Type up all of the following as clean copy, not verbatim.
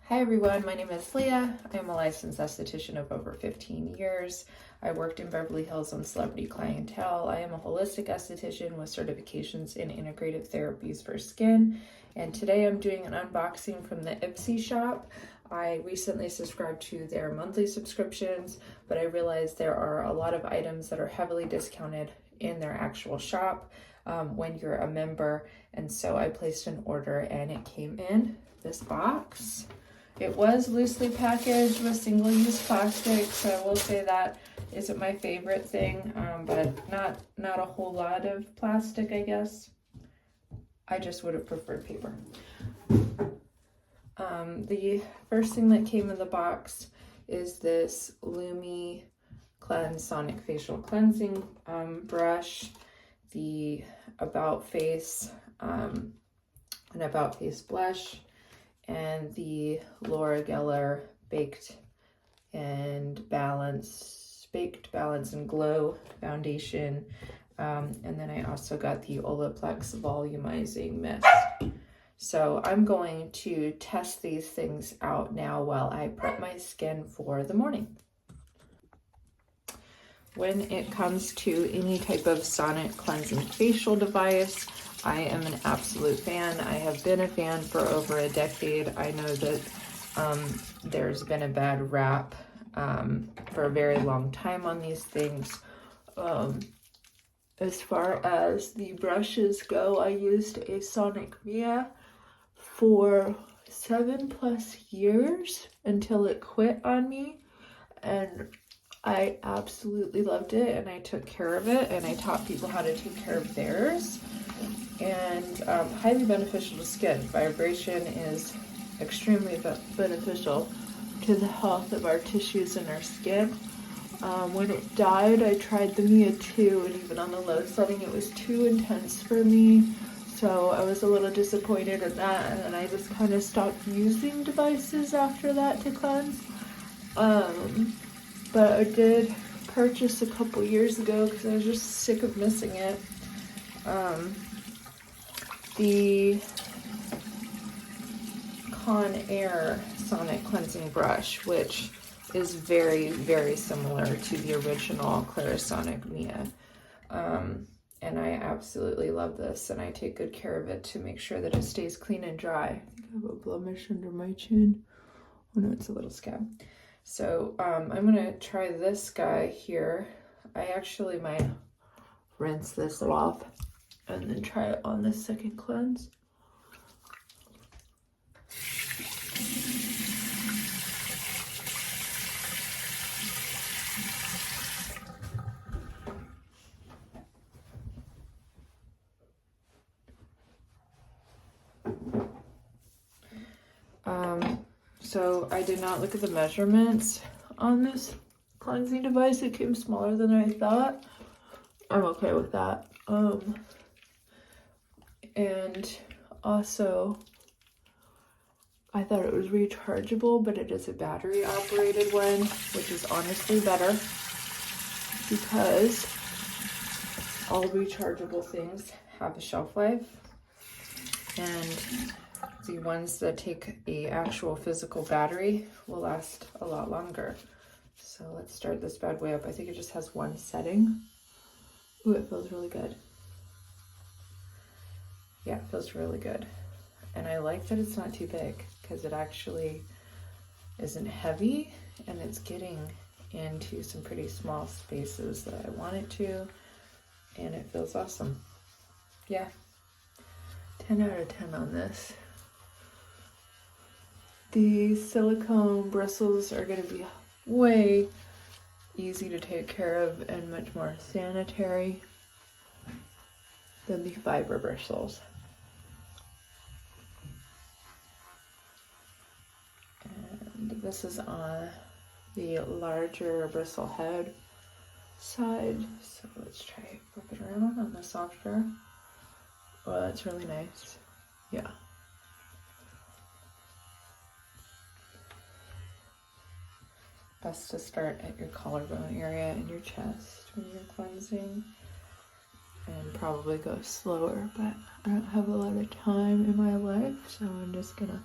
Hi everyone, my name is Leah. I am a licensed esthetician of over 15 years. I worked in Beverly Hills on celebrity clientele. I am a holistic esthetician with certifications in integrative therapies for skin. And today I'm doing an unboxing from the Ipsy shop. I recently subscribed to their monthly subscriptions, but I realized there are a lot of items that are heavily discounted in their actual shop when you're a member. And so I placed an order and it came in this box. It was loosely packaged with single-use plastic, so I will say that isn't my favorite thing, but not a whole lot of plastic, I guess. I just would have preferred paper. The first thing that came in the box is this Lumicleanse Sonic Facial Cleansing brush, the About Face, an About Face blush, and the Laura Geller Baked Balance and Glow foundation. And then I also got the Olaplex Volumizing mist. So I'm going to test these things out now while I prep my skin for the morning. When it comes to any type of sonic cleansing facial device, I am an absolute fan. I have been a fan for over a decade. I know that there's been a bad rap for a very long time on these things. As far as the brushes go, I used a Sonic Mia for 7+ years until it quit on me, and I absolutely loved it, and I took care of it, and I taught people how to take care of theirs. And highly beneficial to skin. Vibration is extremely beneficial to the health of our tissues and our skin. When it died, I tried the Mia 2, and even on the low setting, it was too intense for me. So I was a little disappointed in that, and then I just kind of stopped using devices after that to cleanse. But I did purchase a couple years ago because I was just sick of missing it. The Conair Sonic Cleansing Brush, which is very, very similar to the original Clarisonic Mia. And I absolutely love this, and I take good care of it to make sure that it stays clean and dry. I think I have a blemish under my chin. Oh no, it's a little scab. So I'm gonna try this guy here. I actually might rinse this off and then try it on this second cleanse. So I did not look at the measurements on this cleansing device. It came smaller than I thought. I'm okay with that. And also, I thought it was rechargeable, but it is a battery operated one, which is honestly better because all rechargeable things have a shelf life, and the ones that take a actual physical battery will last a lot longer. So let's start this bad boy up. I think it just has one setting. Ooh, it feels really good. Yeah, it feels really good. And I like that it's not too big because it actually isn't heavy, and it's getting into some pretty small spaces that I want it to, and it feels awesome. Yeah, 10 out of 10 on this. The silicone bristles are going to be way easy to take care of and much more sanitary than the fiber bristles. And this is on the larger bristle head side. So let's try it, flip it around on the softer. Oh, that's really nice. Yeah. Best to start at your collarbone area and your chest when you're cleansing, and probably go slower, but I don't have a lot of time in my life, so I'm just gonna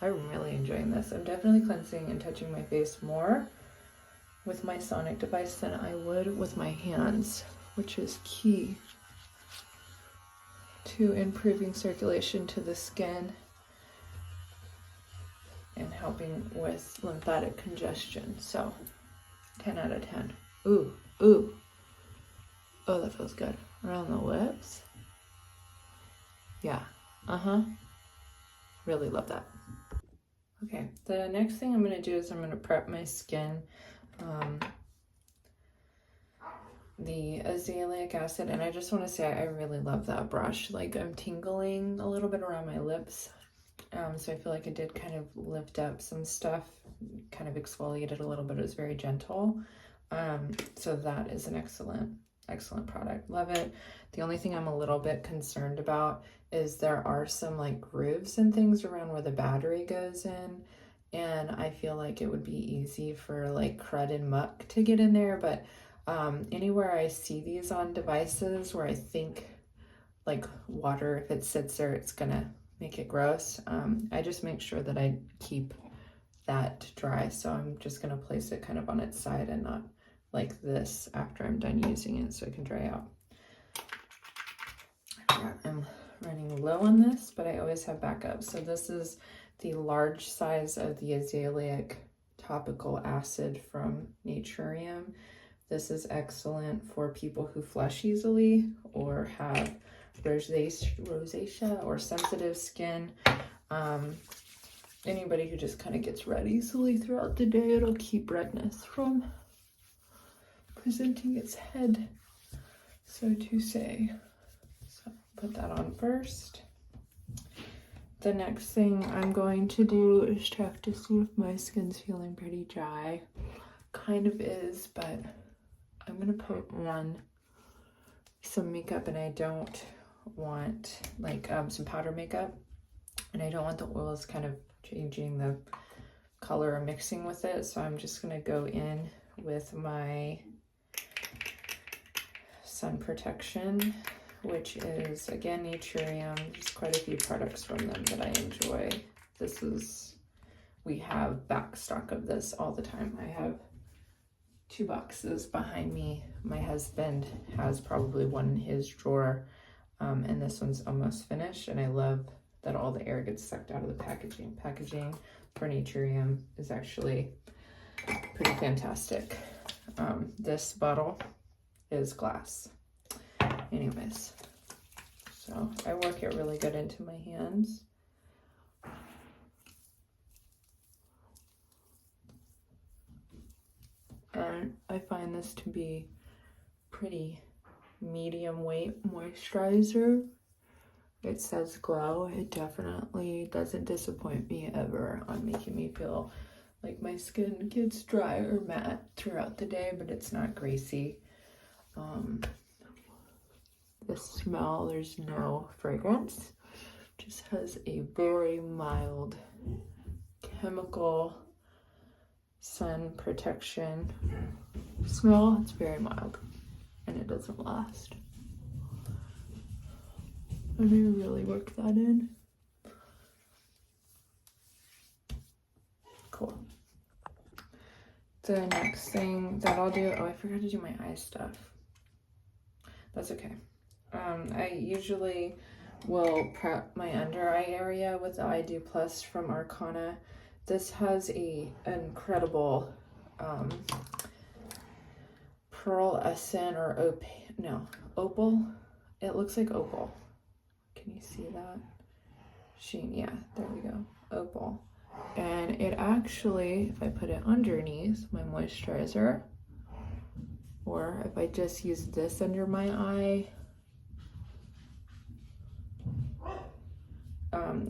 I'm really enjoying this. I'm definitely cleansing and touching my face more with my sonic device than I would with my hands, which is key to improving circulation to the skin and helping with lymphatic congestion. So 10 out of 10. Ooh, ooh. Oh, that feels good. Around the lips. Yeah, really love that. Okay, the next thing I'm gonna do is I'm gonna prep my skin. The azelaic acid, and I just want to say I really love that brush. Like, I'm tingling a little bit around my lips, so I feel like it did kind of lift up some stuff, kind of exfoliated a little bit. It was very gentle, so that is an excellent product. Love it. The only thing I'm a little bit concerned about is there are some like grooves and things around where the battery goes in, and I feel like it would be easy for like crud and muck to get in there, but anywhere I see these on devices where I think like water, if it sits there, it's gonna make it gross. I just make sure that I keep that dry. So I'm just gonna place it kind of on its side and not like this after I'm done using it, so it can dry out. I'm running low on this, but I always have backup. So this is the large size of the Azelaic topical acid from Naturium. This is excellent for people who flush easily or have rosacea or sensitive skin. Anybody who just kind of gets red easily throughout the day, it'll keep redness from presenting its head, so to say. So put that on first. The next thing I'm going to do is check to see if my skin's feeling pretty dry. Kind of is, but I'm gonna put on some makeup, and I don't want like some powder makeup, and I don't want the oils kind of changing the color or mixing with it. So I'm just gonna go in with my sun protection, which is again Naturium. There's quite a few products from them that I enjoy. We have back stock of this all the time. I have 2 boxes behind me. My husband has probably one in his drawer, and this one's almost finished, and I love that all the air gets sucked out of the packaging. Packaging for Naturium is actually pretty fantastic. This bottle is glass. Anyways, so I work it really good into my hands. And I find this to be pretty medium weight moisturizer. It says glow. It definitely doesn't disappoint me ever on making me feel like my skin gets dry or matte throughout the day, but it's not greasy. The smell, there's no fragrance. Just has a very mild chemical sun protection smell. It's very mild and it doesn't last. Let me really work that in. Cool. The next thing that I'll do, oh, I forgot to do my eye stuff. That's okay. I usually will prep my under eye area with the Eye Dew Plus from Arcona. This has an incredible pearlescent or opal. It looks like opal. Can you see that? Sheen, yeah, there we go. Opal. And it actually, if I put it underneath my moisturizer, or if I just use this under my eye,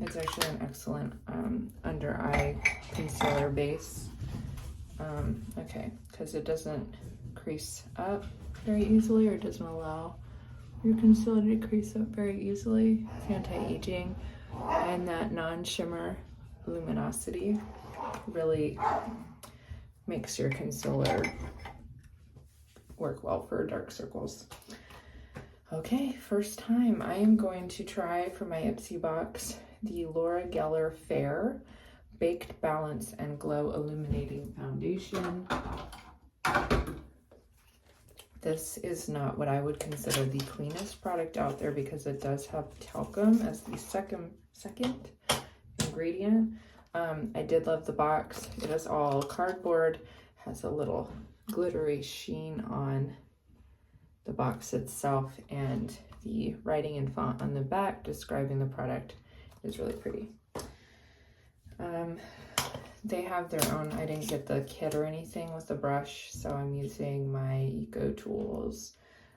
it's actually an excellent under eye concealer base. Okay, because it doesn't crease up very easily, or it doesn't allow your concealer to crease up very easily. It's anti-aging, and that non-shimmer luminosity really makes your concealer work well for dark circles. Okay, first time I am going to try for my Ipsy box the Laura Geller Fair Baked Balance and Glow Illuminating Foundation. This is not what I would consider the cleanest product out there because it does have talcum as the second ingredient. I did love the box. It is all cardboard, has a little glittery sheen on the box itself, and the writing in font on the back describing the product is really pretty. They have their own, I didn't get the kit or anything with the brush, so I'm using my EcoTools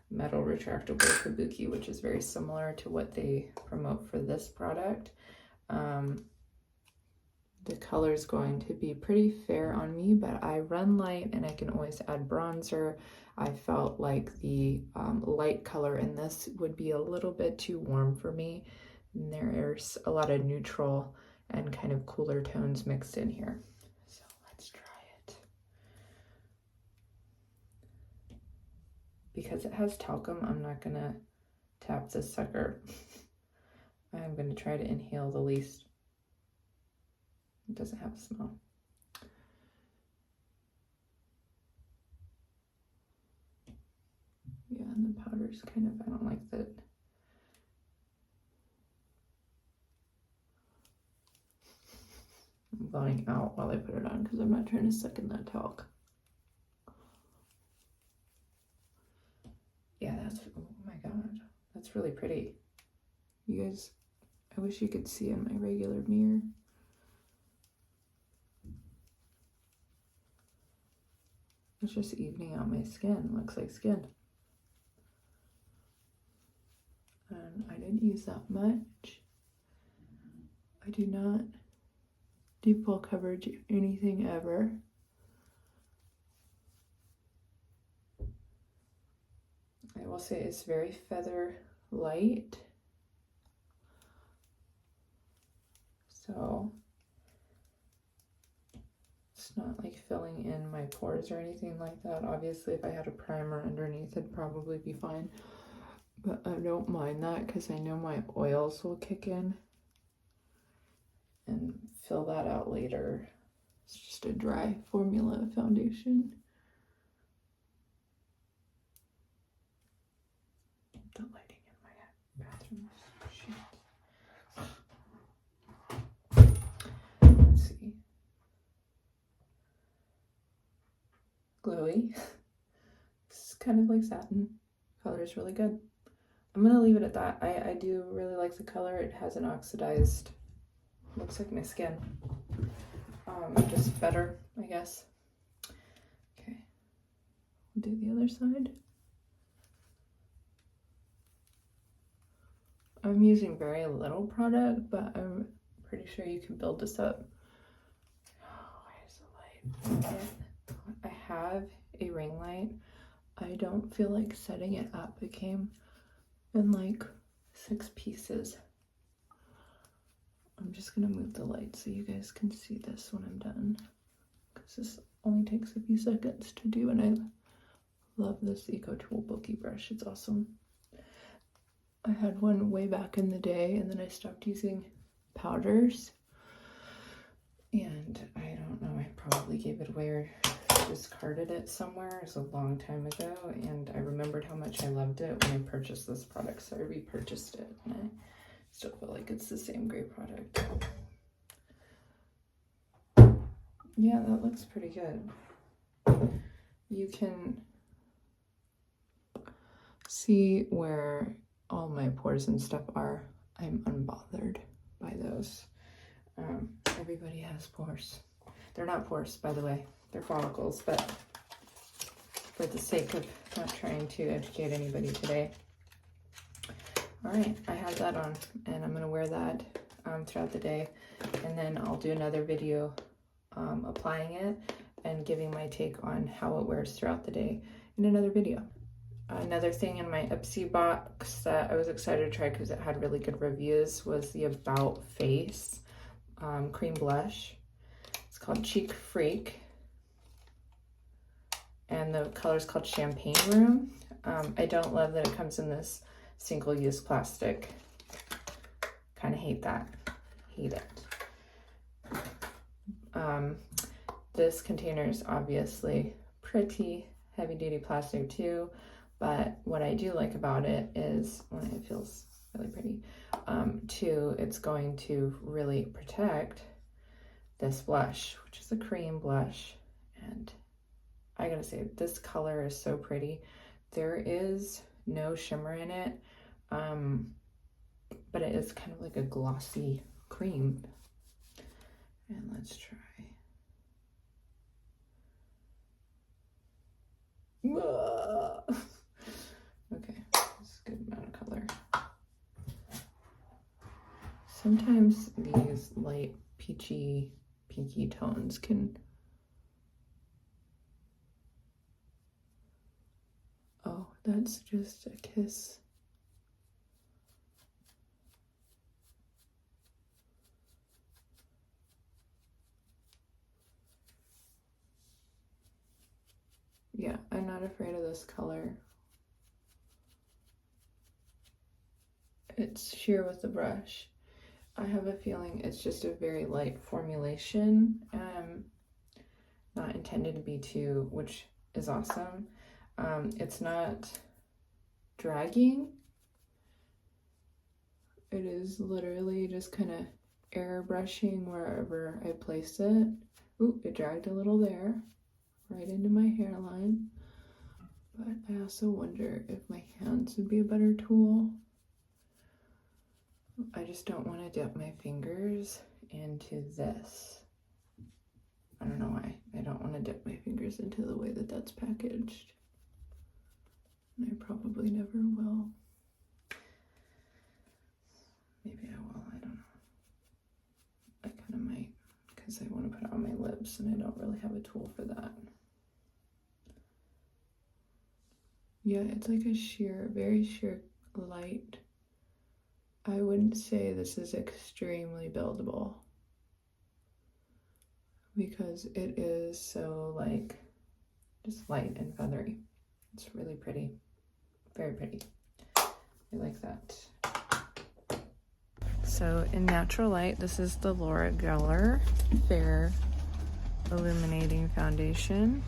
metal retractable Kabuki, which is very similar to what they promote for this product. The color is going to be pretty fair on me, but I run light and I can always add bronzer. I felt like the light color in this would be a little bit too warm for me. And there's a lot of neutral and kind of cooler tones mixed in here. So let's try it. Because it has talcum, I'm not gonna tap this sucker. I'm gonna try to inhale the least. It doesn't have a smell. Yeah, and the powder's kind of, I don't like that. I'm blowing out while I put it on because I'm not trying to suck in that talc. Yeah, that's, oh my god, that's really pretty. You guys, I wish you could see in my regular mirror. It's just evening out my skin. Looks like skin. And I didn't use that much. I do not do full coverage anything ever. I will say it's very feather light. So it's not like filling in my pores or anything like that. Obviously, if I had a primer underneath, it'd probably be fine. But I don't mind that because I know my oils will kick in and fill that out later. It's just a dry formula foundation. The lighting in my bathroom is shit. Let's see. Glowy. It's kind of like satin. Color is really good. I'm gonna leave it at that. I do really like the color. It hasn't oxidized. Looks like my skin. Just better, I guess. Okay, we'll do the other side. I'm using very little product, but I'm pretty sure you can build this up. Oh, where's the light? I have a ring light. I don't feel like setting it up. It came in like 6 pieces. I'm just gonna move the light so you guys can see this when I'm done, because this only takes a few seconds to do, and I love this EcoTool bulky brush. It's awesome. I had one way back in the day, and then I stopped using powders, and I don't know, I probably gave it away or discarded it somewhere. It was a long time ago, and I remembered how much I loved it when I purchased this product, so I repurchased it, and I still feel like it's the same great product. Yeah, that looks pretty good. You can see where all my pores and stuff are. I'm unbothered by those. Everybody has pores. They're not pores, by the way. They're follicles, but for the sake of not trying to educate anybody today. All right, I have that on, and I'm gonna wear that throughout the day, and then I'll do another video applying it and giving my take on how it wears throughout the day in another video. Another thing in my Ipsy box that I was excited to try because it had really good reviews was the About Face cream blush. It's called Cheek Freak, and the color is called Champagne Room. I don't love that it comes in this single-use plastic. Kind of hate that. Hate it. This container is obviously pretty heavy duty plastic too, but what I do like about it is, when it feels really pretty, it's going to really protect this blush, which is a cream blush. And I gotta say, this color is so pretty. There is no shimmer in it, but it is kind of like a glossy cream. And let's try. Okay, that's a good amount of color. Sometimes these light peachy, pinky tones can... Oh, that's just a kiss. Yeah, I'm not afraid of this color. It's sheer with the brush. I have a feeling it's just a very light formulation, not intended to be too, which is awesome. It's not dragging. It is literally just kind of airbrushing wherever I place it. Ooh, it dragged a little there, right into my hairline. But I also wonder if my hands would be a better tool. I just don't want to dip my fingers into this. I don't know why. I don't want to dip my fingers into the way that that's packaged. And I probably never will. Maybe I will, I don't know. I kind of might, because I want to put it on my lips and I don't really have a tool for that. Yeah, it's like a sheer, very sheer light. I wouldn't say this is extremely buildable, because it is so like just light and feathery. It's really pretty, very pretty. I like that. So in natural light, this is the Laura Geller Fair Illuminating Foundation.